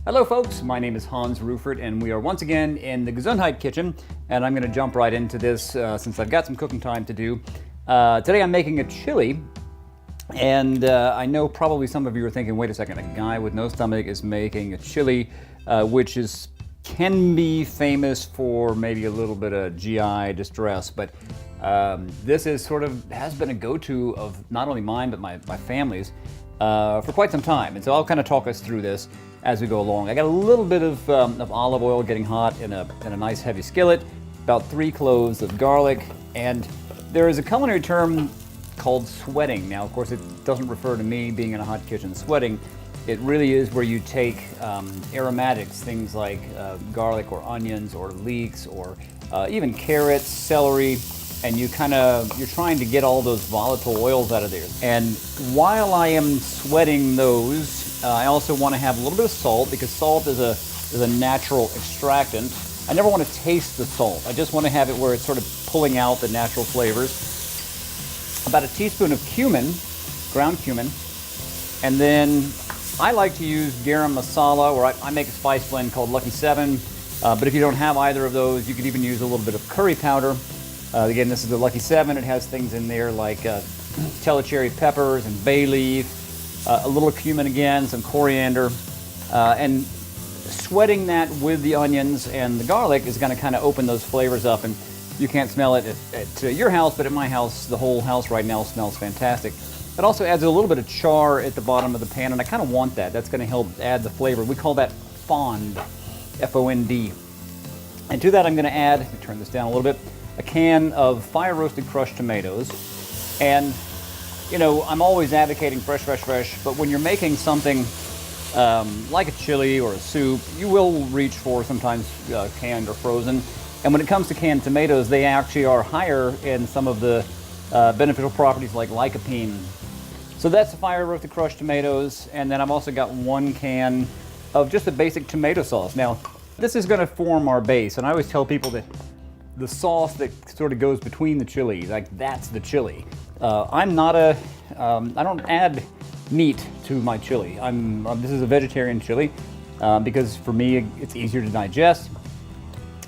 Hello folks, my name is Hans Rueffert and we are once again in the Gesundheit kitchen, and I'm going to jump right into this since I've got some cooking time to do. Today I'm making a chili, and I know probably some of you are thinking, wait a second, a guy with no stomach is making a chili, which can be famous for maybe a little bit of GI distress, but this is has been a go-to of not only mine but my family's for quite some time, and so I'll kind of talk us through this as we go along. I got a little bit of olive oil getting hot in a nice heavy skillet, about 3 cloves of garlic, and there is a culinary term called sweating. Now, of course, it doesn't refer to me being in a hot kitchen sweating. It really is where you take aromatics, things like garlic or onions or leeks or even carrots, celery, and you're trying to get all those volatile oils out of there. And while I am sweating those, I also want to have a little bit of salt, because salt is a natural extractant. I never want to taste the salt. I just want to have it where it's sort of pulling out the natural flavors. About a teaspoon of cumin, ground cumin, and then I like to use garam masala, or I make a spice blend called Lucky 7. But if you don't have either of those, you could even use a little bit of curry powder. Again, this is the Lucky 7. It has things in there like cherry peppers and bay leaf, a little cumin again, some coriander, and sweating that with the onions and the garlic is going to kind of open those flavors up. And you can't smell it at your house, but at my house, the whole house right now smells fantastic. It also adds a little bit of char at the bottom of the pan, and I kind of want that. That's going to help add the flavor. We call that fond, F-O-N-D. And to that I'm going to add, let me turn this down a little bit, a can of fire-roasted crushed tomatoes. And, you know, I'm always advocating fresh, but when you're making something like a chili or a soup, you will reach for sometimes canned or frozen. And when it comes to canned tomatoes, they actually are higher in some of the beneficial properties like lycopene. So that's the fire-roasted crushed tomatoes, and then I've also got 1 can of just a basic tomato sauce. Now, this is going to form our base, and I always tell people that the sauce that sort of goes between the chili, like that's the chili. I don't add meat to my chili. This is a vegetarian chili because for me it's easier to digest.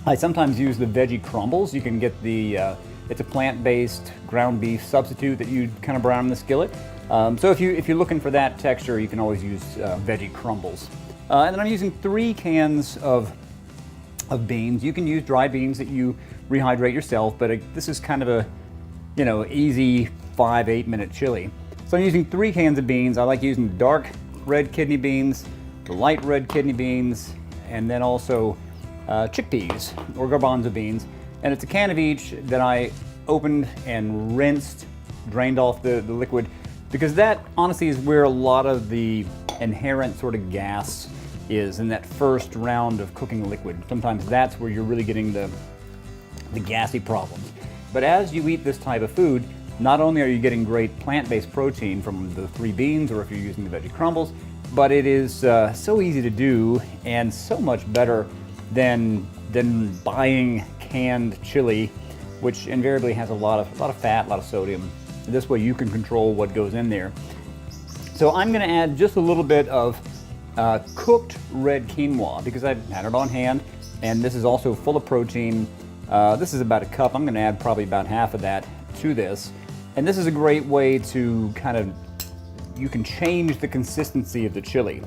I sometimes use the veggie crumbles. You can get it's a plant-based ground beef substitute that you kind of brown in the skillet. So if you're looking for that texture, you can always use veggie crumbles. And then I'm using 3 cans of beans. You can use dry beans that you rehydrate yourself, but this is kind of a, easy 5-8 minute chili. So I'm using 3 cans of beans. I like using the dark red kidney beans, the light red kidney beans, and then also chickpeas or garbanzo beans. And it's a can of each that I opened and rinsed, drained off the liquid, because that honestly is where a lot of the inherent sort of gas is in that first round of cooking liquid. Sometimes that's where you're really getting the gassy problems. But as you eat this type of food, not only are you getting great plant-based protein from the 3 beans, or if you're using the veggie crumbles, but it is so easy to do and so much better than buying canned chili, which invariably has a lot of fat, a lot of sodium. This way you can control what goes in there. So I'm going to add just a little bit of cooked red quinoa, because I've had it on hand, and this is also full of protein. This is about a cup. I'm going to add probably about half of that to this. And this is a great way to you can change the consistency of the chili.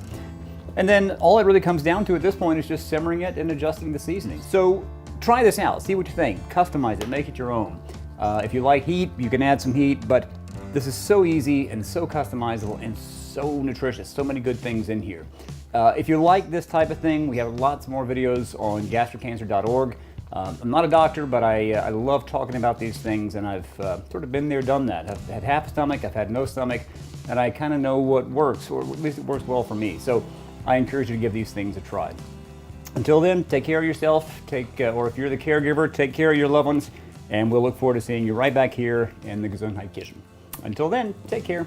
And then all it really comes down to at this point is just simmering it and adjusting the seasoning. So try this out, see what you think, customize it, make it your own. If you like heat, you can add some heat, but this is so easy and so customizable and so nutritious, so many good things in here. If you like this type of thing, we have lots more videos on gastriccancer.org. I'm not a doctor, but I love talking about these things, and I've sort of been there, done that. I've had half a stomach, I've had no stomach, and I kind of know what works, or at least it works well for me. So I encourage you to give these things a try. Until then, take care of yourself, or if you're the caregiver, take care of your loved ones, and we'll look forward to seeing you right back here in the Gesundheit kitchen. Until then, take care.